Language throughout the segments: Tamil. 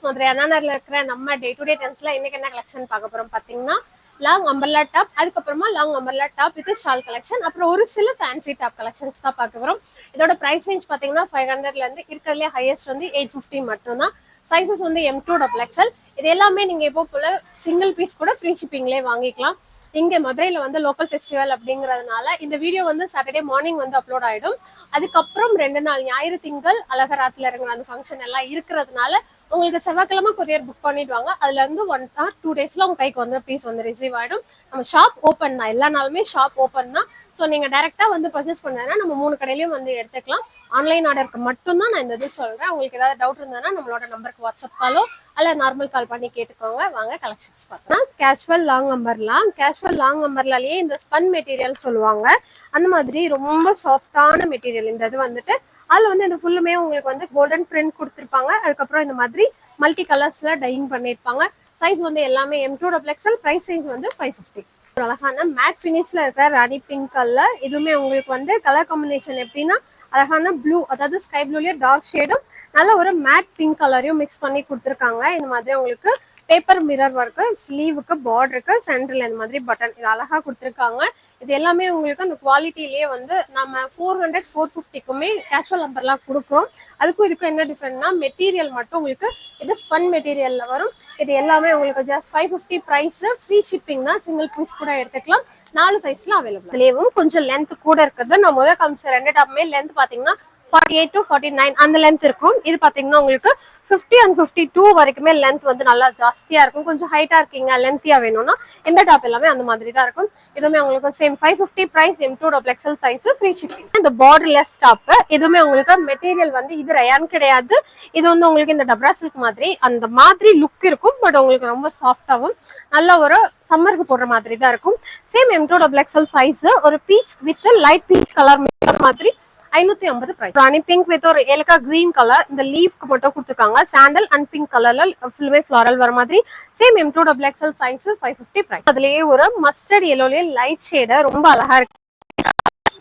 மதுரை இருக்கிற நம்ம டே டு டே ட்ரெண்ட்ஸ்ல இன்னைக்கு என்ன கலெக்ஷன் பார்க்க போறோம் பாத்தீங்கன்னா லாங் அம்பர்லா டாப், அதுக்கப்புறமா long umbrella top with shawl collection, அப்புறம் ஒரு சில ஃபேன்சி டாப் கலெக்ஷன்ஸ் தான் பார்க்க போறோம். இதோட பிரைஸ் ரேஞ்ச் பாத்தீங்கன்னா 500ல இருந்து இருக்கிறதுலே ஹையஸ்ட் வந்து 850 மட்டும் தான். சைசஸ் வந்து M2 டபுள் எக்ஸ்எல். இது எல்லாமே நீங்க இப்போ போல சிங்கிள் பீஸ் கூட ஃப்ரீ ஷிப்பிங்லேயே வாங்கிக்கலாம். இங்க மதுரையில வந்து லோக்கல் ஃபெஸ்டிவல் அப்படிங்கறதுனால இந்த வீடியோ வந்து சாட்டர்டே மார்னிங் வந்து அப்லோட் ஆயிடும். அதுக்கப்புறம் 2 நாள் ஞாயிறு திங்கள் அழகராத்துல இறங்குற அந்த ஃபங்க்ஷன் எல்லாம் இருக்கிறதுனால உங்களுக்கு செவ்வாய்க்கிழமை கொரியர் புக் பண்ணிடுவாங்க. அதுல இருந்து 1 or 2 daysல உங்க கைக்கு வந்து பீஸ் வந்து ரிசீவ் ஆயிடும். நம்ம ஷாப் ஓப்பன் தான், எல்லா நாளுமே ஷாப் ஓப்பன் தான். ஸோ நீங்க டைரக்டா வந்து பர்ச்சேஸ் பண்ணா நம்ம 3 கடையிலயும் வந்து எடுத்துக்கலாம். ஆன்லைன் ஆர்டருக்கு மட்டும் தான் நான் இந்த இது சொல்றேன். உங்களுக்கு ஏதாவது டவுட் இருந்ததுன்னா நம்மளோட நம்பருக்கு வாட்ஸ்அப் காலோ அல்ல நார்மல் கால் பண்ணி கேட்டுக்கோங்க. வாங்க கலெக்ஷன்ஸ் பார்த்தா கேஷுவல் லாங் அம்பர்லாம். கேஷுவல் லாங் அம்பர்லாலேயே இந்த ஸ்பன் மெட்டீரியல் சொல்லுவாங்க, அந்த மாதிரி ரொம்ப சாஃப்டான மெட்டீரியல். இந்த இது வந்துட்டு அதுல வந்து இந்த ஃபுல்லுமே உங்களுக்கு வந்து கோல்டன் பிரிண்ட் கொடுத்துருப்பாங்க. அதுக்கப்புறம் இந்த மாதிரி மல்டி கலர்ஸ்ல டையிங் பண்ணிருப்பாங்க. சைஸ் வந்து எல்லாமே M2 double XL. Price range வந்து 550. அழகான மேட் ஃபினிஷ்ல இருக்கிற ராணி பிங்க் கலர். இதுவுமே உங்களுக்கு வந்து கலர் காம்பினேஷன் எப்படின்னா அழகான ப்ளூ, அதாவது ஸ்கை ப்ளூலயே டார்க் ஷேடும் நல்ல ஒரு மேட் பிங்க் கலரையும் மிக்ஸ் பண்ணி கொடுத்துருக்காங்க. இந்த மாதிரி உங்களுக்கு பேப்பர் மிரர் ஒர்க்கு, ஸ்லீவுக்கு பார்டருக்கு, சென்டர்ல இந்த மாதிரி பட்டன் இது அழகா கொடுத்துருக்காங்க. இது எல்லாமே உங்களுக்கு அந்த குவாலிட்டிலேயே வந்து நம்ம 400 450க்குமே கேஷுவல் நம்பர்லாம் கொடுக்குறோம். அதுக்கும் இதுக்கும் என்ன டிஃப்ரெண்ட்னா மெட்டீரியல் மட்டும் உங்களுக்கு இது ஸ்பன் மெட்டீரியல்ல வரும். இது எல்லாமே உங்களுக்கு ஜஸ்ட் 550 பிரைஸ். ஃப்ரீ ஷிப்பிங் தான், சிங்கிள் பீஸ் கூட எடுத்துக்கலாம். 4 சைஸ்ல அவைலபிள். இதுலயும் கொஞ்சம் லென்த் கூட இருக்குது. நான் முதல் காமிச்ச 2 டாப்புமே லென்த் பாத்தீங்கன்னா 48 to 49 அந்த லென்த் இருக்கும். இது பாத்தீங்கன்னா உங்களுக்கு 50 and 52 வரைக்குமே லென்த் வந்து நல்லா ஜாஸ்தியா இருக்கும். கொஞ்சம் ஹைட்டா இருக்கீங்க, லென்த்தியா வேணும்னா இந்த டாப் எல்லாமே அந்த மாதிரி தான் இருக்கும். இதுவுமே உங்களுக்கு same 550 price. M2 double XL size, free shipping. இந்த பார்டர்லெஸ் டாப் இதுவுமே உங்களுக்கு மெட்டீரியல் வந்து இது ரயான் கிடையாது. இது வந்து உங்களுக்கு இந்த டப்ரா சில்க் மாதிரி அந்த மாதிரி லுக் இருக்கும். பட் உங்களுக்கு ரொம்ப சாஃப்டாவும் நல்ல ஒரு சம்மருக்கு போடுற மாதிரி தான் இருக்கும். Same M2 double XL size. ஒரு peach with light peach colour மாதிரி 550 பிரைஸ். ராணி பிங்க் வித் ஒரு ஏலக்கா கிரீன் கலர். இந்த லீஃப்க்கு மட்டும் கொடுத்துருக்காங்க. சாண்டல் அண்ட் பிங்க் கலர்ல ஃபுல்லுமே ஃபிளாரல் வர மாதிரி. Same M2 double XL size, 550 price. அதுலயே ஒரு மஸ்டர்ட் எல்லோலயே லைட் ஷேடு ரொம்ப அழகா இருக்கு.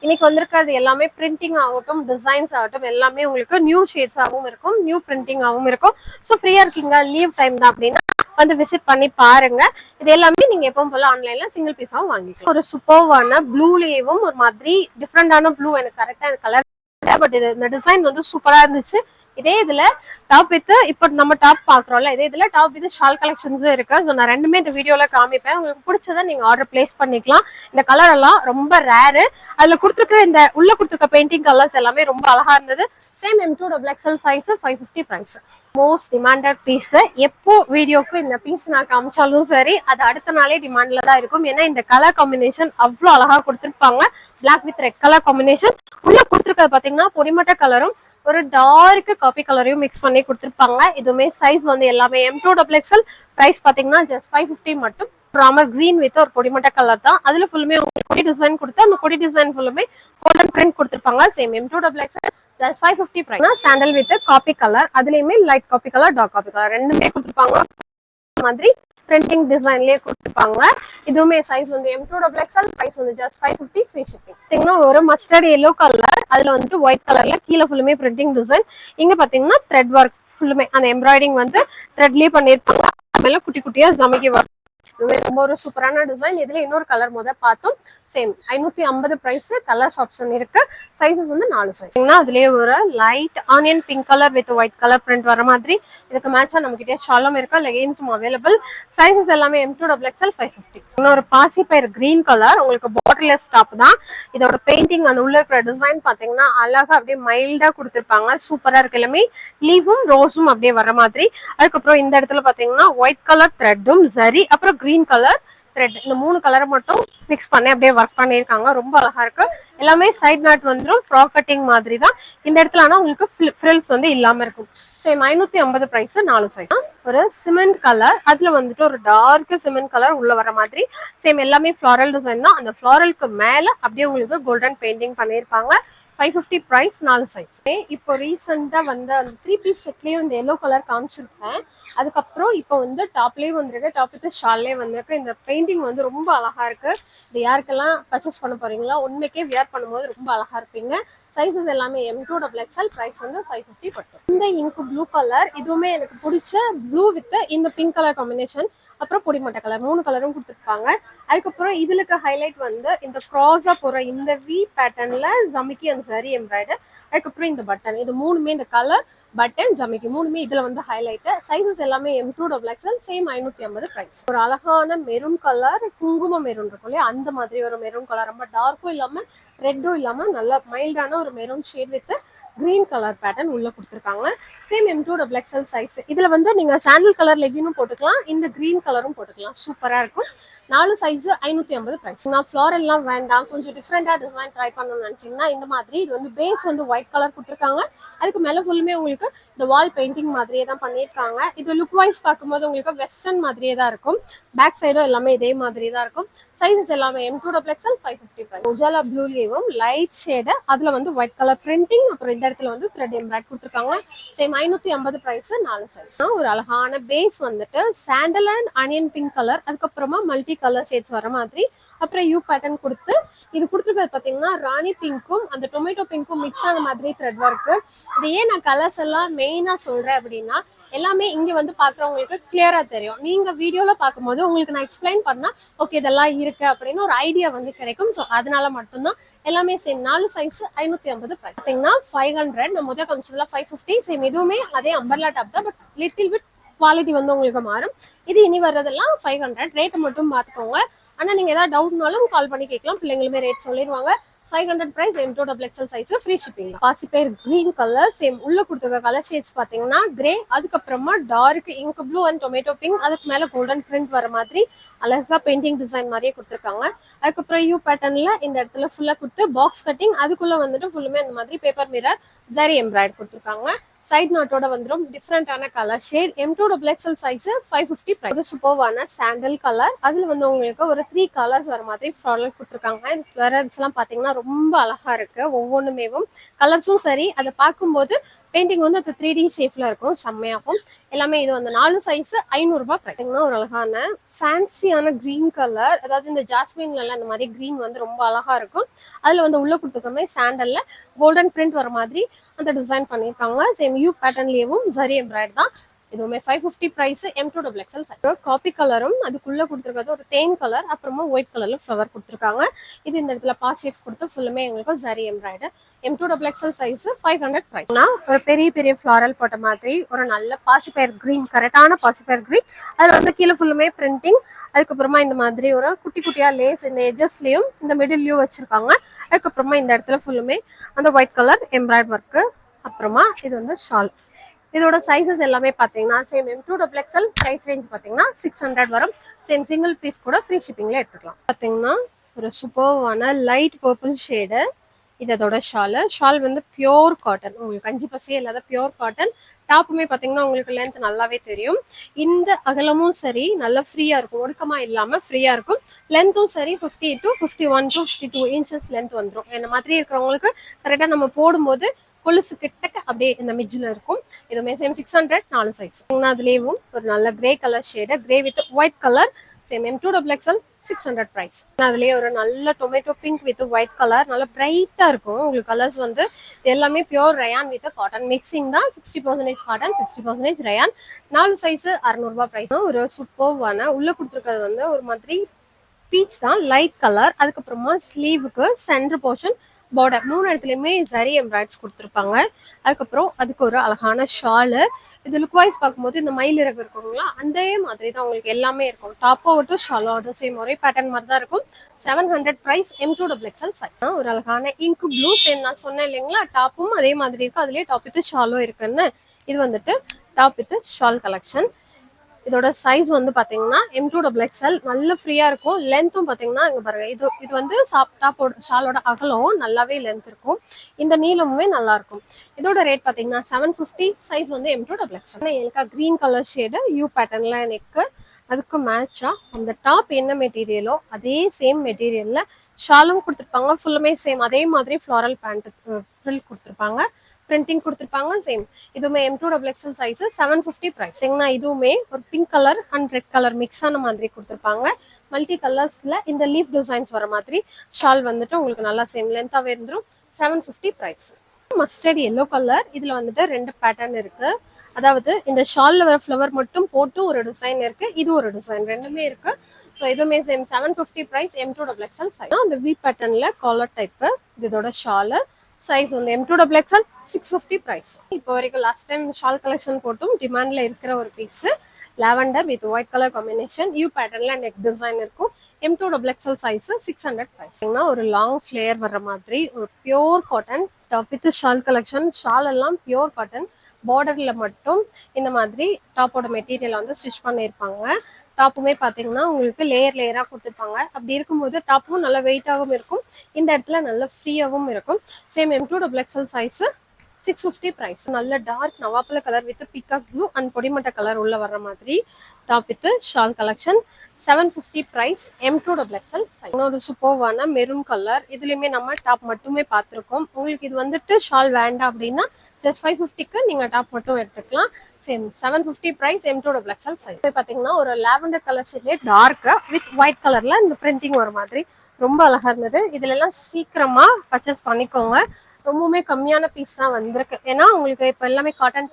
இன்னைக்கு வந்திருக்கிறது எல்லாமே பிரிண்டிங் ஆகட்டும், டிசைன்ஸ் ஆகட்டும், எல்லாமே உங்களுக்கு நியூ ஷேட்ஸாகவும் இருக்கும், நியூ பிரிண்டிங்காகவும் இருக்கும். ஸோ ஃப்ரீயா இருக்கீங்க, லீவ் டைம் தான் அப்படின்னா வந்து விசிட் பண்ணி பாருங்க. இது எல்லாமே நீங்க எப்பவும் போல ஆன்லைன்ல சிங்கிள் பீஸாவும் வாங்கிக்கலாம். ஒரு சூப்பர்வான ப்ளூலேயும் ஒரு மாதிரி டிஃப்ரெண்டான ப்ளூ, எனக்கு கரெக்டா இந்த கலர் பட் இது இந்த டிசைன் வந்து சூப்பரா இருந்துச்சு. இதே இதுல டாப் வித் இப்ப நம்ம டாப் பாக்குறோம்ல, இதே இதுல டாப் வித் ஷால் கலெக்ஷன்ஸும் இருக்கு. ஸோ நான் ரெண்டுமே இந்த வீடியோல காமிப்பேன். உங்களுக்கு பிடிச்சதை நீங்க ஆர்டர் பிளேஸ் பண்ணிக்கலாம். இந்த கலர் எல்லாம் ரொம்ப ரேரு. அதுல கொடுத்துருக்க இந்த உள்ள கொடுத்துருக்க பெயிண்டிங் கலர்ஸ் எல்லாமே ரொம்ப அழகா இருந்தது. Same M2 double XL size, 550 price. Most demanded piece. எப்போ வீடியோக்கு இந்த பீஸ் நான் காமிச்சாலும் சரி, அது அடுத்த நாளே டிமாண்ட்ல தான் இருக்கும். ஏன்னா இந்த கலர் காம்பினேஷன் அவ்வளோ அழகா கொடுத்துருப்பாங்க. Black with red colour combination. உள்ள கொடுத்துருக்கிறது பாத்தீங்கன்னா பொடிமட்ட கலரும் ஒரு டார்க் காபி கலரையும் மிக்ஸ் பண்ணி கொடுத்துருப்பாங்க. இதுவுமே சைஸ் வந்து எல்லாமே M2 டபுள் எக்ஸ்எல். பிரைஸ் பாத்தீங்கன்னா ஜஸ்ட் 550 மட்டும். ராமர் கிரீன் வித் ஒரு பொடிமட்ட கலர் தான். அதுல ஃபுல்லுமே கொடி டிசைன் கொடுத்து அந்த கொடி டிசைன் ஃபுல்லுமே கோல்டன் பிரிண்ட் கொடுத்துருப்பாங்க. Same M2 double XL just 550 price. Sandal with coffee colour, அதுலயுமே light coffee colour, dark coffee colour ரெண்டுமே கொடுத்துருப்பாங்க. மாதிரி பிரிண்டிங் டிசைன்லயே கொடுத்துருப்பாங்க. இதுவுமே சைஸ் வந்து M2 டபுள் எக்ஸ்எல். பிரைஸ் வந்து ஜஸ்ட் 550, ஃப்ரீ ஷிப்பிங். பாத்தீங்கன்னா ஒரு மஸ்டர்ட் எல்லோ கலர், அதுல வந்துட்டு ஒயிட் கலர்ல கீழே ஃபுல்லுமே பிரிண்டிங் டிசைன். இங்க பாத்தீங்கன்னா த்ரெட் ஒர்க் ஃபுல்லுமே அந்த எம்ப்ராய்டிங் வந்து த்ரெட்லயே பண்ணிருப்பாங்க. மேல குட்டி குட்டியா ஜமிக்கி ஒர்க். இதுவே ரொம்ப ஒரு சூப்பரான டிசைன். இதுல இன்னொரு கலர் பார்த்தோம். Same 550 price. கலர்ஸ் ஆப்ஷன் இருக்கு. சைஸஸ் வந்து 4 சைஸ். அதுலயே ஒரு light onion pink colour with white colour print வர மாதிரி. இதுக்கு மேட்சா நம்ம கிட்டே ஷாலும் இருக்கு, லெகின்ஸும் அவைலபிள். சைஸஸ் எல்லாமே M2 டபுள் எக்ஸ்எல், 550. இன்னொரு பாசி பயிர் கிரீன் கலர், உங்களுக்கு பார்டர்லெஸ் டாப் தான். இதோட பெயிண்டிங் அந்த உள்ள இருக்கிற டிசைன் பாத்தீங்கன்னா அழகா அப்படியே மைல்டா கொடுத்துருப்பாங்க. சூப்பரா இருக்கு. எல்லாமே லீவும் ரோஸும் அப்படியே வர மாதிரி. அதுக்கப்புறம் இந்த இடத்துல பாத்தீங்கன்னா ஒயிட் கலர் த்ரெட்டும் சரி, அப்புறம் கிரீன் கலர் த்ரெட், இந்த 3 கலரை மட்டும் மிக்ஸ் பண்ணி அப்படியே ஒர்க் பண்ணிருக்காங்க. ரொம்ப அழகா இருக்கு. எல்லாமே சைட் நாட் வந்துடும், ஃப்ராக் கட்டிங் மாதிரி தான். இந்த இடத்துல ஆனா உங்களுக்கு ஃப்ரில்ஸ் வந்து இல்லாம இருக்கும். Same 550 price, 4 size. ஒரு சிமெண்ட் கலர், அதுல வந்துட்டு ஒரு டார்க் சிமெண்ட் கலர் உள்ள வர மாதிரி. சேம் எல்லாமே ஃபிளாரல் டிசைன் தான். அந்த ஃபிளாரலுக்கு மேல அப்படியே உங்களுக்கு கோல்டன் பெயிண்டிங் பண்ணிருப்பாங்க. 550 பிரைஸ், 4 சைஸ். இப்போ ரீசெண்டா வந்து அந்த 3 பீஸ் செட்லயும் இந்த எல்லோ கலர் காமிச்சிருப்பேன். அதுக்கப்புறம் இப்போ வந்து டாப்லயும் வந்திருக்கு, டாப் வித் ஷால்லே வந்திருக்கு. இந்த பெயிண்டிங் வந்து ரொம்ப அழகா இருக்கு. இது யாருக்கெல்லாம் பர்ச்சேஸ் பண்ண போறீங்களா, உண்மைக்கே வியர் பண்ணும்போது ரொம்ப அழகா இருப்பீங்க. சைஸஸ் எல்லாமே M2XXL. பிரைஸ் வந்து 550 பட்டும். இந்த இங்க் ப்ளூ கலர் இதுவுமே எனக்கு பிடிச்ச ப்ளூ வித் இந்த பிங்க் கலர் காம்பினேஷன், அப்புறம் பொடிமட்டை கலர் 3 கலரும் கொடுத்துருப்பாங்க. அதுக்கப்புறம் இதுல இருக்க ஹைலைட் வந்து இந்த கிராஸா போற இந்த வி பேட்டர்ன்ல ஜமிக்கி அண்ட் சரி எம்ப்ராய்டர். அதுக்கப்புறம் இந்த பட்டன், இது மூணுமே இந்த கலர் பட்டன் ஜமிக்கி மூணுமே இதுல வந்து ஹைலைட். சைஸஸ் எல்லாமே M2XXL. Same 550 price. ஒரு அழகான மெரூன் கலர், குங்கும மெரூன் இருக்கும் இல்லையா, அந்த மாதிரி ஒரு மெரூன் கலர், ரொம்ப டார்க்கும் இல்லாம ரெட்டும் இல்லாம நல்ல மைல்டான ஒரு maroon shade with green colour pattern உள்ள கொடுத்துருக்காங்க. Same M2XXL size. இதுல வந்து நீங்க சாண்டல் கலர் லெகினும் போட்டுக்கலாம், இந்த கிரீன் கலரும் போட்டுக்கலாம். சூப்பரா இருக்கும். 4 சைஸ் 550 பிரைஸ். நான் ஃப்ளாரல்லாம் வேண்டாம், கொஞ்சம் டிஃப்ரெண்டா டிசைன் ட்ரை பண்ணணும்னு நினைச்சீங்கன்னா இந்த மாதிரி இது வந்து பேஸ் வந்து ஒயிட் கலர் கொடுத்துருக்காங்க. அதுக்கு மேல ஃபுல்லுமே உங்களுக்கு இந்த வால் பெயிண்டிங் மாதிரியே தான் பண்ணியிருக்காங்க. இது லுக் வைஸ் பார்க்கும்போது உங்களுக்கு வெஸ்டர்ன் மாதிரியே தான் இருக்கும். பேக் சைடும் எல்லாமே இதே மாதிரி தான் இருக்கும். சைஸஸ் எல்லாமே M2XXL 550 பிரைஸ். உஜாலா ப்ளூலேயும் லைட் ஷேடு, அதுல வந்து ஒயிட் கலர் பிரிண்டிங், அப்புறம் இந்த இடத்துல வந்து த்ரெட் எம்ப்ராய்ட் கொடுத்துருக்காங்க. Same 550 price. 4 சைஸ். ஒரு அழகான பேஸ் வந்துட்டு sandal and onion pink colour, அதுக்கப்புறமா மல்டி கலர் ஷேட்ஸ் வர மாதிரி, அப்புறம் யூ பேட்டர்ன் கொடுத்து இது கொடுத்துருக்கிறது பாத்தீங்கன்னா ராணி பிங்க்கும் அந்த டொமேட்டோ பிங்க்கும் மிக்ஸ் ஆன மாதிரி த்ரெட் ஒர்க். இது ஏன் நான் கலர்ஸ் எல்லாம் மெயினா சொல்றேன் அப்படின்னா எல்லாமே இங்க வந்து பாக்குறவங்களுக்கு கிளியரா தெரியும். நீங்க வீடியோல பார்க்கும்போது உங்களுக்கு நான் எக்ஸ்பிளைன் பண்ணா ஓகே இதெல்லாம் இருக்கு அப்படின்னு ஒரு ஐடியா வந்து கிடைக்கும். ஸோ அதனால மட்டும்தான் எல்லாமே சேம். 4 சைஸ் 550 பார்த்தீங்கன்னா 500. நம்ம முதல் காமிச்சதுல 550. சேம் இதுவுமே அதே அம்பர்லா டாப் தான், பட் லிட்டில் பிட் குவாலிட்டி வந்து உங்களுக்கு மாறும். இது இனி வர்றதெல்லாம் 500. ரேட் மட்டும் பார்த்துக்கோங்க. ஆனா நீங்க ஏதாவது டவுட்னாலும் கால் பண்ணி கேட்கலாம், பிள்ளைங்களுமே ரேட் சொல்லிடுவாங்க. 500 price. M2XXL size, free shipping. பாசிப்பயிர் கிரீன் கலர், சேம் உள்ள கொடுத்துருக்க கலர் ஷேட்ஸ் பாத்தீங்கன்னா கிரே, அதுக்கப்புறமா dark ink blue and tomato pink, அதுக்கு மேல கோல்டன் பிரிண்ட் வர மாதிரி அழகா பெயிண்டிங் டிசைன் மாதிரியே கொடுத்துருக்காங்க. அதுக்கப்புறம் யூ பேட்டர்ன்ல இந்த இடத்துல ஃபுல்லா கொடுத்து பாக்ஸ் கட்டிங், அதுக்குள்ள வந்துட்டு ஃபுல்லுமே அந்த மாதிரி பேப்பர் மிரர் ஜரி எம்ப்ராய்ட் கொடுத்துருக்காங்க. சைட் நாட்டோட வந்துடும் டிஃப்ரெண்டான colour shade. M2XXL size 550 price. ஒரு சூப்பர்வான சாண்டல் கலர், அதுல வந்து உங்களுக்கு ஒரு 3 கலர்ஸ் வர மாதிரி ஃப்ளாரல் கொடுத்துருக்காங்க. இந்த ஃப்ளரல்ஸ் எல்லாம் பாத்தீங்கன்னா ரொம்ப அழகா இருக்கு. ஒவ்வொன்றுமேவும் கலர்ஸும் சரி, அதை பார்க்கும்போது பெயிண்டிங் வந்து அந்த 3D ஷேப்ல இருக்கும், செம்மையாகும். எல்லாமே இது வந்து 4 சைஸ் 500 ரூபாய். பார்த்தீங்கன்னா ஒரு அழகான ஃபேன்சியான கிரீன் கலர், அதாவது இந்த ஜாஸ்மின்ல எல்லாம் இந்த மாதிரி கிரீன் வந்து ரொம்ப அழகா இருக்கும். அதுல வந்து உள்ள கொடுத்துக்கமே சாண்டல்ல கோல்டன் பிரிண்ட் வர மாதிரி அந்த டிசைன் பண்ணியிருக்காங்க. சேம் யூ பேட்டர்ன்லயும் சரி எம்ப்ராய்ட் தான். இதுவுமே 550 பிரைஸ். M2XXL size. காப்பி கலரும் அதுக்குள்ள கொடுத்துருக்கிறது ஒரு தேன் கலர், அப்புறமா ஒயிட் கலர்ல ஃப்ளவர் கொடுத்துருக்காங்க. இது இந்த இடத்துல பாஸ் ஷேப் கொடுத்து ஃபுல்லுமே எங்களுக்கு சரி எம்ப்ராய்டு. M2XXL size 500 price. ஒரு பெரிய பெரிய ஃப்ளாரல் போட்ட மாதிரி ஒரு நல்ல பாசிப்பயர் கிரீன், கரெக்டான பாசிப்பயர் கிரீன். அதுல வந்து கீழே ஃபுல்லுமே பிரிண்டிங், அதுக்கப்புறமா இந்த மாதிரி ஒரு குட்டி குட்டியா லேஸ் இந்த எஜஸ்லயும் இந்த மிடில்லையும் வச்சிருக்காங்க. அதுக்கப்புறமா இந்த இடத்துல ஃபுல்லுமே அந்த ஒயிட் கலர் எம்ப்ராய்ட் ஒர்க்கு. அப்புறமா இது வந்து ஷால். இதோட சைஸஸ் எல்லாமே பாத்தீங்கன்னா சேம் M2XXL. பிரைஸ் ரேஞ்ச் பாத்தீங்கன்னா 600 வரும். சேம் சிங்கிள் பீஸ் கூட ஃப்ரீ ஷிப்பிங்ல எடுத்துக்கலாம். பாத்தீங்கன்னா ஒரு சூப்பர்வான லைட் பர்பிள் ஷேடு. இதோட ஷால் வந்து பியோர் காட்டன், உங்களுக்கு 5 இல்லாத பியோர் காட்டன். டாப்புமே பாத்தீங்கன்னா உங்களுக்கு லென்த் நல்லாவே தெரியும். இந்த அகலமும் சரி நல்லா ஃப்ரீயா இருக்கும், ஒடுக்கமா இல்லாம ஃப்ரீயா இருக்கும். லென்த்தும் சரி 50 to 51 to 52 இன்ச்சஸ் லென்த் வந்துடும். இந்த மாதிரி இருக்கிறவங்களுக்கு கரெக்டா நம்ம போடும்போது கொலுசு கிட்டக்க அப்படியே இந்த மிட்ஜில் இருக்கும். இதுவுமே சேம் 600. 4 சைஸ். அதுலேயும் ஒரு நல்ல grey colour shade, grey with white colour. Same M2XXL 600 price. அதுலயே ஒரு நல்ல tomato pink with white colour, நல்ல பிரைட்டா இருக்கும். உங்களுக்கு கலர்ஸ் வந்து எல்லாமே pure rayon with cotton mixing தான். 60% காட்டன், 60% ரயான். 4 சைஸ் 600 ரூபாய் பிரைஸ். ஒரு சூப்பர்வான உள்ள கொடுத்துருக்கிறது வந்து ஒரு மாதிரி பீச் தான், லைட் கலர். அதுக்கப்புறமா ஸ்லீவுக்கு சென்டர் போர்ஷன் பார்டர் 3 இடத்துலயுமே சரி எம்ப்ராய்ட்ஸ் கொடுத்துருப்பாங்க. அதுக்கப்புறம் அதுக்கு ஒரு அழகான ஷாலு. இது லுக் வைஸ் பார்க்கும்போது இந்த மயில் இறகு இருக்குங்களா, அந்த மாதிரி தான் உங்களுக்கு எல்லாமே இருக்கும். டாப் ஆகட்டும் ஷால் ஆகட்டும் சேம் ஒரே பேட்டர்ன் மாதிரி தான் இருக்கும். 700 பிரைஸ். M2XXL size. ஒரு அழகான இங்க் ப்ளூ. சேம் நான் சொன்னேன் இல்லைங்களா, டாப்பும் அதே மாதிரி இருக்கும், அதுலயே டாப் வித் ஷாலும் இருக்குன்னு. இது வந்துட்டு டாப் வித் ஷால் கலெக்ஷன். இதோட சைஸ் வந்து பாத்தீங்கன்னா M2XXL நல்ல ஃப்ரீயா இருக்கும். லென்த்தும் பாத்தீங்கன்னா இங்க பாருங்க, இது வந்து டாப்போட ஷாலோட அகலம் நல்லாவே லென்த் இருக்கும். இந்த நீளமுமே நல்லா இருக்கும். இதோட ரேட் பாத்தீங்கன்னா 750. சைஸ் வந்து M2XXL. எனக்கு கிரீன் கலர் ஷேடு, யூ பேட்டர்ன்ல நெக்கு. அதுக்கு மேட்சா அந்த டாப் என்ன மெட்டீரியலோ அதே சேம் மெட்டீரியல்ல ஷாலும் கொடுத்துருப்பாங்க. ஃபுல்லுமே சேம் அதே மாதிரி ஃப்ளாரல் பேண்ட் ஃப்ரில் கொடுத்துருப்பாங்க, பிரிண்டிங் கொடுத்துருப்பாங்க. சேம் இதுவுமே M2XXL சைஸ் 750 பிரைஸ். இதுவுமே ஒரு pink colour and red colour mix ஆன மாதிரி கொடுத்துருப்பாங்க. மல்டி கலர்ஸ்ல இந்த லீஃப் டிசைன்ஸ் வர மாதிரி ஷால் வந்துட்டு உங்களுக்கு நல்லா சேம் லென்த்தாவே இருந்துரும். 750 பிரைஸ். மஸ்டர்ட் எல்லோ கலர், இதுல வந்துட்டு 2 பேட்டர்ன் இருக்கு. அதாவது இந்த ஷால்ல வர ஃப்ளவர் மட்டும் போட்டு ஒரு டிசைன் இருக்கு, இது ஒரு டிசைன், ரெண்டுமே இருக்கு. ஸோ இதுவுமே சேம் 750 பிரைஸ். M2XL size. அந்த வி பேட்டர்ன்ல காலர் டைப், இதோட ஷால் சைஸ் வந்து M2XL 650 பிரைஸ். இப்போ வரைக்கும் லாஸ்ட் டைம் ஷால் கலெக்ஷன் போட்டும் டிமாண்ட்ல இருக்கிற ஒரு piece lavender with white colour combination, U பேட்டர்ன்ல நெக் டிசைன் இருக்கும். M2XL size 600 price. ஒரு லாங் ஃபிளேயர் வர்ற மாதிரி ஒரு pure cotton top with shawl collection. Shawl எல்லாம் பியோர் காட்டன், பார்டர்ல மட்டும் இந்த மாதிரி டாப்போட மெட்டீரியல் வந்து ஸ்டிச் பண்ணியிருப்பாங்க. டாப்புமே பார்த்தீங்கன்னா உங்களுக்கு லேயர் லேயராக கொடுத்துருப்பாங்க. அப்படி இருக்கும்போது டாப்பும் நல்லா வெயிட்டாகவும் இருக்கும், இந்த இடத்துல நல்ல ஃப்ரீயாகவும் இருக்கும். Same M2XL size 650 price. நல்ல டார்க் நவாப்பழ colour with peacock blue and பொடிமட்ட கலர் உள்ள வர்ற மாதிரி top with shawl collection 750 price. M2XL size. இன்னொரு சூப்பர்வான மெரூன் கலர், இதுலயுமே நம்ம டாப் மட்டுமே பார்த்துருக்கோம். உங்களுக்கு இது வந்துட்டு ஷால் வேண்டாம் அப்படின்னா ஜஸ்ட் 550க்கு நீங்க டாப் மட்டும் எடுத்துக்கலாம். Same 750 price. M2XL size. இப்போ பாத்தீங்கன்னா ஒரு லாவெண்டர் கலர் ஷேட்லயே டார்க் வித் ஒயிட் கலர்ல இந்த பிரிண்டிங் வர மாதிரி ரொம்ப அழகா இருந்தது. இதுல எல்லாம் சீக்கிரமா பர்ச்சேஸ் பண்ணிக்கோங்க, ரொம்பவுமே கம்மியான பீஸ் தான் வந்திருக்கு. ஏன்னா உங்களுக்கு இப்போ எல்லாமே காட்டன்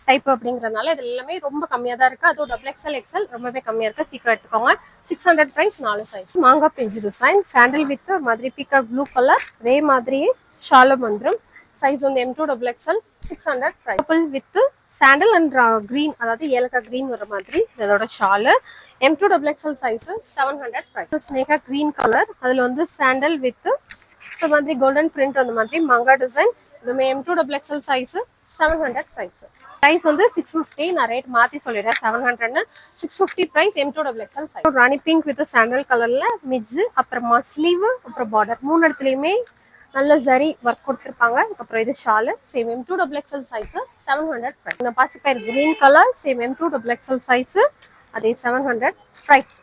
டைப் அப்படிங்கறதுனால இது எல்லாமே ரொம்ப கம்மியா தான் இருக்கு. அதுவும் XXL XL ரொம்பவே கம்மியா இருக்கு, சீக்கிரம் எடுத்துக்கோங்க. 600 பிரைஸ். 4 சைஸ். மாங்காய் பிஞ்சு டிசைன், சாண்டல் வித் ஒரு மாதிரி பீகாக் ப்ளூ கலர், அதே மாதிரியே ஷாலும் வந்துடும். சைஸ் வந்து M2XL 600 price. Purple with sandal and green, அதாவது ஏலக்காய் கிரீன் வர மாதிரி இதோட ஷாலு. M2XL size 700 price. ஸ்னேகா கிரீன் கலர், அதுல வந்து சாண்டல் வித் இந்த மாதிரி கோல்டன் பிரிண்ட் அந்த மாதிரி மாங்காய் டிசைன். இதுமே M2XL சைஸ் 700 பிரைஸ். பிரைஸ் வந்து 650. நான் ரேட் மாத்தி சொல்லிடுறேன், 700 650 price. M2XL size. Rani pink with sandal கலர்ல மிட்ஜ், அப்புறமா ஸ்லீவ், அப்புறம் பார்டர், மூணு இடத்துலயுமே நல்ல ஜரி ஒர்க் கொடுத்துருப்பாங்க. அதுக்கப்புறம் இது Shalu. Same M2XL size 700 price. நான் பாசிப்பயர் green colour, same M2XL size, அதே 700 பிரைஸ்.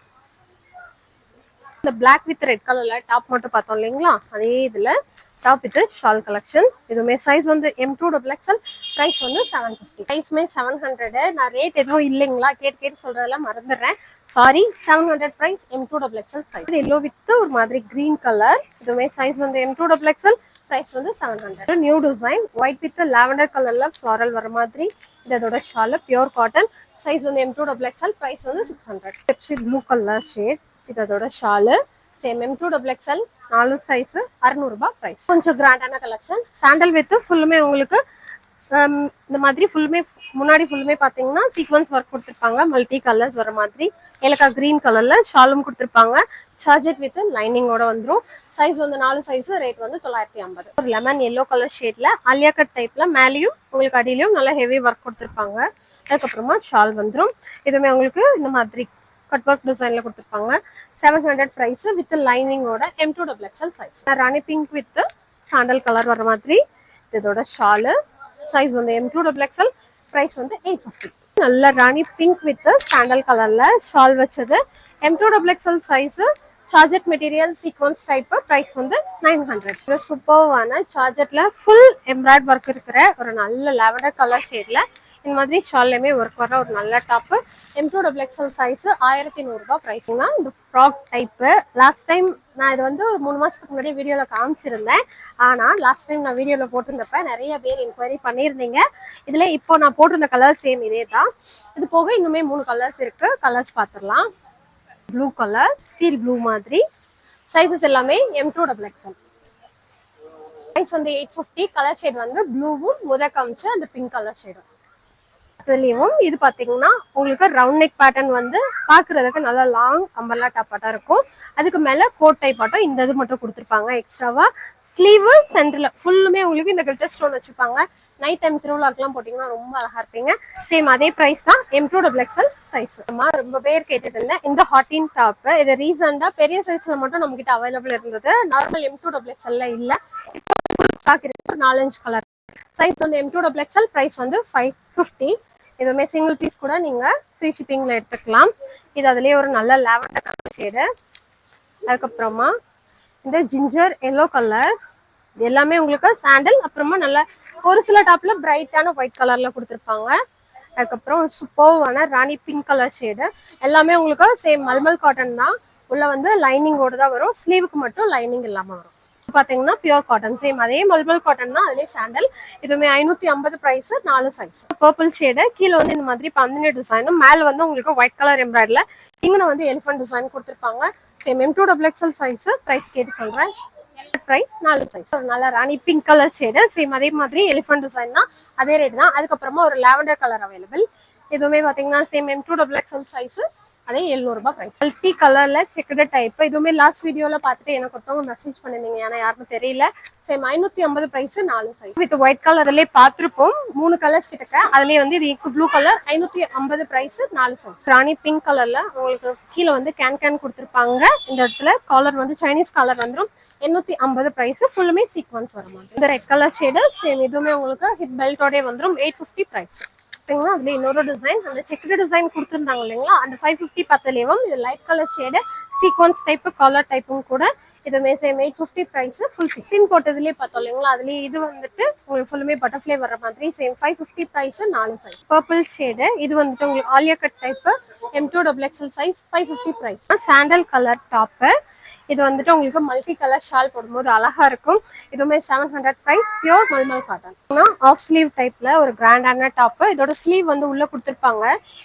இந்த பிளாக் வித் ரெட் கலர்ல டாப் மட்டும் பார்த்தோம் இல்லைங்களா, அதே இதுல டாப் வித் ஷால் கலெக்ஷன். இதுவுமே சைஸ் வந்து M2XL, பிரைஸ் வந்து 750. பிரைஸ்மே 700. நான் ரேட் எதுவும் இல்லைங்களா கேட்டு சொல்றதெல்லாம் மறந்துடுறேன், sorry. 700 price. M2XL size. Yellow with ஒரு மாதிரி கிரீன் கலர், இதுவுமே சைஸ் வந்து M2XL, பிரைஸ் வந்து 700. New design white with lavender கலர்ல ஃப்ளாரல் வர மாதிரி இதோட ஷால், பியூர் காட்டன். சைஸ் வந்து M2XL, பிரைஸ் வந்து 600. பெப்சி ப்ளூ கலர் ஷேட், இதோட ஷாலு. சேம் M2XL 4 சைஸ் 600 ரூபாய் பிரைஸ். கொஞ்சம் கிராண்டான கலெக்ஷன். சாண்டல் வித் ஃபுல்லுமே உங்களுக்கு இந்த மாதிரி ஃபுல்லுமே முன்னாடி ஃபுல்லுமே பாத்தீங்கன்னா சீக்வன்ஸ் ஒர்க் கொடுத்துருப்பாங்க, மல்டி கலர்ஸ் வர மாதிரி. ஏலக்காய் கிரீன் கலர்ல ஷாலும் கொடுத்துருப்பாங்க, சார்ஜெட் வித் லைனிங்கோட வந்துடும். சைஸ் வந்து 4 சைஸ். ரேட் வந்து 950. ஒரு லெமன் எல்லோ கலர் ஷேட்ல ஆலியா கட் டைப்ல மேலேயும் உங்களுக்கு அடியிலையும் நல்லா ஹெவி ஒர்க் கொடுத்துருப்பாங்க. அதுக்கப்புறமா ஷால் வந்துடும். இதுவுமே உங்களுக்கு இந்த மாதிரி கட் ஒர்க் டிசைன்ல கொடுத்துருப்பாங்க. 700 பிரைஸ் வித் லைனிங்கோட. M2XL size. Rani pink with sandal colour வர மாதிரி இதோட ஷாலு. சைஸ் வந்து M2XL, பிரைஸ் வந்து 850. நல்ல ராணி பிங்க் வித் சாண்டல் கலர்ல ஷால் வச்சது. M2XL size. Georgette material sequins type. Price வந்து 900. சூப்பர்வான சார்ஜெட்ல ஃபுல் எம்ப்ராய்டரி ஒர்க் இருக்கிற ஒரு நல்ல லாவெண்டர் கலர் ஷேட்ல இந்த மாதிரி ஷால்லையுமே ஒர்க் வர ஒரு நல்ல டாப்பு. M2XL சைஸ் 1100 ரூபாய் பிரைஸ்னா. இந்த ஃப்ராக் டைப்பு லாஸ்ட் டைம் நான் இது வந்து ஒரு 3 மாசத்துக்கு முன்னாடி வீடியோல காமிச்சிருந்தேன். ஆனா லாஸ்ட் டைம் நான் வீடியோல போட்டிருந்தப்ப நிறைய பேர் என்கொயரி பண்ணியிருந்தீங்க. இதுல இப்போ நான் போட்டிருந்த கலர் சேம் இதே தான். இது போக இன்னுமே 3 கலர்ஸ் இருக்கு, கலர்ஸ் பார்த்துடலாம். ப்ளூ கலர், ஸ்டீல் ப்ளூ மாதிரி. சைஸஸ் எல்லாமே M2XL. சைஸ் வந்து 850. கலர் ஷேட் வந்து ப்ளூவும் காமிச்சு அந்த பிங்க் கலர் ஷேடும். அதுலயும் இது பாத்தீங்கன்னா உங்களுக்கு ரவுண்ட் நெக் பேட்டர்ன் வந்து பாக்குறதுக்கு நல்லா லாங் அம்பர்லா டாப்பாட்டா இருக்கும். அதுக்கு மேல கோட் டைப் ஆட்டம் இந்த இது மட்டும் கொடுத்துருப்பாங்க எக்ஸ்ட்ராவா. ஸ்லீவ் சென்டர்ல ஃபுல்லுமே உங்களுக்கு இந்த கிளிட்டர் ஸ்டோன் வச்சிருப்பாங்க. நைட் டைம் திருவிழாக்கெல்லாம் போட்டீங்கன்னா ரொம்ப அழகா இருப்பீங்க. சேம் அதே பிரைஸ் தான். M2XL size. ரொம்ப பேர் கேட்டுட்டு இருந்தேன் இந்த ஹாட்டின் டாப். இது ரீசெண்டா பெரிய சைஸ்ல மட்டும் நம்ம கிட்ட அவைலபிள் இருந்தது, நார்மல் M2XL இல்ல. ஸ்டாக் இருக்கு 4-5 கலர். சைஸ் வந்து M2XL, பிரைஸ் வந்து 550. இதுவுமே சிங்கிள் பீஸ் கூட நீங்க ஃப்ரீ ஷிப்பிங்ல எடுத்துக்கலாம். இது அதுலயே ஒரு நல்ல லாவெண்டர் கலர் ஷேடு. அதுக்கப்புறமா இந்த ஜிஞ்சர் எல்லோ கலர், இது எல்லாமே உங்களுக்கு சாண்டல். அப்புறமா நல்ல ஒரு சில டாப்ல பிரைட்டான ஒயிட் கலர்ல கொடுத்துருப்பாங்க. அதுக்கப்புறம் சூப்பர்வான ராணி பிங்க் கலர் ஷேடு. எல்லாமே உங்களுக்கு சேம் மல்மல் காட்டன் தான். உள்ள வந்து லைனிங்கோட தான் வரும். ஸ்லீவுக்கு மட்டும் லைனிங் இல்லாம வரும். பாத்தீங்கன்னா பியூர் காட்டன், சேம் அதே மல்மல் காட்டன் தான், அதுலயே சாண்டல். இதுவுமே 550 பிரைஸ், 4 சைஸ். பர்பிள் ஷேடு, கீழே வந்து இந்த மாதிரி பந்தினி டிசைனும், மேல வந்து உங்களுக்கு ஒயிட் கலர் எம்ப்ராய்டர்ல இங்க வந்து எலிஃபென்ட் டிசைன் கொடுத்துருப்பாங்க. Same M2XXL size. பிரைஸ் கேட்டு சொல்றேன். Price 4 size. நல்ல rani pink colour shade, same அதே மாதிரி எலிஃபென்ட் டிசைன் தான், அதே ரேட் தான். அதுக்கப்புறமா ஒரு லாவெண்டர் கலர் அவைலபிள். இதுவுமே பாத்தீங்கன்னா சேம் M2XXL சைஸ், அதே 700 ரூபாய் பிரைஸ். மல்டி கலர்ல செக்குடு டைப். இதுவுமே லாஸ்ட் வீடியோல பார்த்துட்டு எனக்கு ஒருத்தவங்க மெசேஜ் பண்ணிருந்தீங்க, ஏன்னா யாருக்கும் தெரியல. சேம் 550 பிரைஸ், 4 சைஸ். வித் ஒயிட் கலர்லயே பார்த்திருப்போம், 3 கலர்ஸ் கிட்டக்க. அதுலயே வந்து இது blue colour, 550 price, 4 size. Rani pink கலர்ல உங்களுக்கு கீழே வந்து கேன் கொடுத்திருப்பாங்க. இந்த இடத்துல காலர் வந்து சைனீஸ் காலர் வந்துடும். 850 பிரைஸ். ஃபுல்லுமே சீக்வன்ஸ் வர மாதிரி. இந்த ரெட் கலர் ஷேடு, சேம் இதுவுமே உங்களுக்கு ஹிப் பெல்ட்டோட வந்துடும். 850 பிரைஸ். அதுல இன்னொரு டிசைன், அந்த செக்குடு டிசைன் கொடுத்துருந்தாங்க இல்லைங்களா, அந்த 550 பத்தலேயும் இது light colour shade, sequins type, colour டைப்பும் கூட. இதுவுமே சேம் 850 பிரைஸ். ஃபுல் 16 போட்டதுலேயே பார்த்தோம் இல்லைங்களா, அதுலேயே இது வந்துட்டு உங்களுக்கு ஃபுல்லுமே பட்டர்ஃப்ளை வர மாதிரி. Same 550 price, 4 size. Purple shade, இது வந்துட்டு உங்களுக்கு Alia cut type, M2XXL size, 550 price. Sandal colour top. இது வந்துட்டு உங்களுக்கு மல்டி கலர் ஷால் போடும்போது அழகா இருக்கும். இதுவுமே 700 price. Pure malmal cotton. Off sleeve டைப்ல ஒரு கிராண்டான டாப். இதோட ஸ்லீவ் வந்து உள்ள கொடுத்துருப்பாங்க.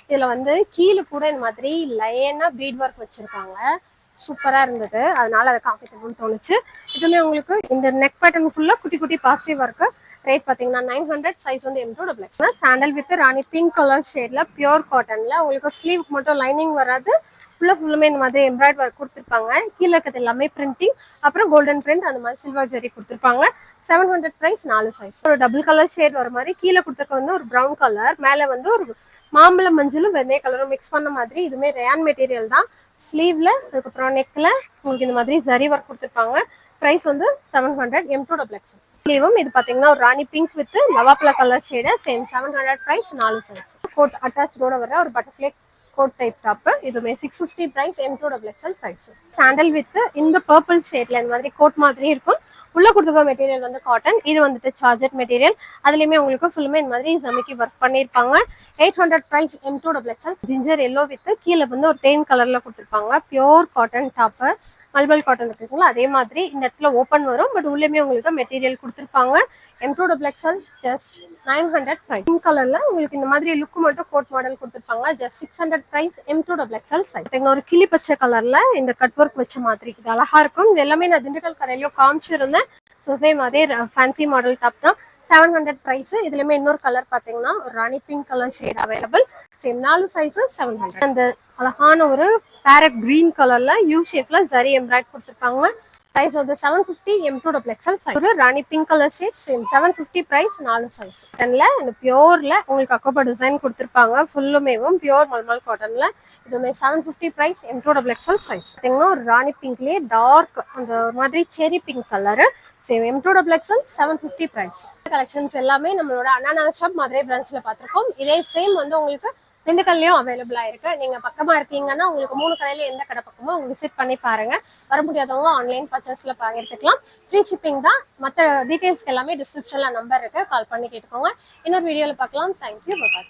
இதுல வந்து கீழே கூட இந்த மாதிரி லைனா பீட் ஒர்க் வச்சிருக்காங்க. சூப்பரா இருந்தது, அதனால அதை காமிக்கணும்னு தோணுச்சு. இதுவுமே உங்களுக்கு இந்த நெக் பேட்டர்ன் ஃபுல்லா குட்டி குட்டி பாசிவ் ஒர்க். ரேட் பாத்தீங்கன்னா 900. சைஸ் வந்து M2XXL. Sandal with rani pink colour ஷேட்ல பியூர் காட்டன்ல உங்களுக்கு ஸ்லீவுக்கு மட்டும் லைனிங் வராது. ஃபுல்லுமே இந்த மாதிரி எம்ப்ராய்டரி ஒர்க் கொடுத்துருப்பாங்க. கீழே இருக்கிறது எல்லாமே பிரிண்டிங், அப்புறம் கோல்டன் பிரிண்ட், அந்த மாதிரி சில்வர் ஜெரி கொடுத்துருப்பாங்க. 700 பிரைஸ். 4 சைஸ். ஒரு டபுள் கலர் ஷேட் வர மாதிரி. கீழே கொடுத்துருக்க வந்து ஒரு ப்ரௌன் கலர், மேல வந்து ஒரு மாம்பழ மஞ்சளும் வெந்தய கலரும் மிக்ஸ் பண்ண மாதிரி. இதுவுமே ரேயான் மெட்டீரியல் தான். ஸ்லீவ்ல அதுக்கப்புறம் நெக்ல உங்களுக்கு இந்த மாதிரி ஜரி ஒர்க் கொடுத்துருப்பாங்க. பிரைஸ் வந்து 700. M2XXL. ஸ்லீவும் இது பாத்தீங்கன்னா ஒரு ராணி பிங்க் வித் லவாப்லா colour shade. Same 700 price. 4 size. Coat அட்டாச்சோட வர ஒரு பட்டர்ஃப்ளை கோட் டைப் டாப். இதுமே 650 price. M2XXL size. Sandal with இந்த பர்பிள் ஷேட்ல இந்த மாதிரி கோட் மாதிரி இருக்கும். உள்ள கொடுத்துருக்க மெட்டீரியல் வந்து காட்டன். இது வந்துட்டு சார்ஜட் மெட்டீரியல். அதுலயுமே உங்களுக்கு ஃபுல்லுமே இந்த மாதிரி ஜமிக்கி ஒர்க் பண்ணிருப்பாங்க. 800 price. M2XXL. Ginger yellow with கீழே வந்து ஒரு தேன் கலர்ல கொடுத்துருப்பாங்க. Pure cotton top. மல்பல் காட்டன் இருக்குங்களா, அதே மாதிரி இந்த இடத்துல ஓப்பன் வரும். பட் உள்ளே உங்களுக்கு மெட்டீரியல் கொடுத்துருப்பாங்க. M2XXL just 900 price. பிங்க் கலர்ல உங்களுக்கு இந்த மாதிரி லுக் மட்டும் கோட் மாடல் கொடுத்துருப்பாங்க. Just 600 price. M2XXL size. ஒரு கிளி பச்சை கலர்ல இந்த கட் ஒர்க் வச்ச மாதிரி இது அழகா இருக்கும். இது எல்லாமே நான் திண்டுக்கல் கடையிலயோ காமிச்சிருந்தேன். ஸோ சேம் அதே ஃபேன்சி மாடல் டாப் தான். 700 பிரைஸ். இதுலயுமே இன்னொரு கலர் பாத்தீங்கன்னா ஒரு rani pink colour shade available. Same 4 size. 700. அந்த அழகான ஒரு பேரட் கிரீன் கலர்ல யூ ஷேப்ல ஜரி எம்ப்ராய்டரி கொடுத்துருப்பாங்க. பிரைஸ் வந்து 750. M2XXL size. ஒரு rani pink colour shade. Same 750 price. 4 size. காட்டன்ல இந்த பியூர்ல உங்களுக்கு அக்கோபா டிசைன் கொடுத்துருப்பாங்க. ஃபுல்லுமேவும் பியூர் மல்மல் காட்டன்ல. இதுவுமே 750 பிரைஸ். M2XXL size. பாத்தீங்கன்னா ஒரு ராணி பிங்க்லயே டார்க் அந்த ஒரு மாதிரி cherry pink colour. Same M2XXL 750 price. Collections எல்லாமே நம்மளோட அண்ணா ஷாப் மதுரை பிரான்ச்ல பார்த்திருக்கோம். இதே சேம் வந்து உங்களுக்கு திண்டுக்கல்லையும் அவைலபிளா இருக்கு. நீங்க பக்கமா இருக்கீங்கன்னா உங்களுக்கு 3 கடையில எந்த கடை பக்கமோ விசிட் பண்ணி பாருங்க. வர முடியாதவங்க ஆன்லைன் பர்ச்சேஸ்ல எடுத்துக்கலாம். ஃப்ரீ ஷிப்பிங் தான். மற்ற டீடைல்ஸ்க்கு எல்லாமே டிஸ்கிரிப்ஷன்ல நம்பர் இருக்கு, கால் பண்ணி கேட்டுக்கோங்க. இன்னொரு வீடியோல பார்க்கலாம். தேங்க்யூ. பாய்.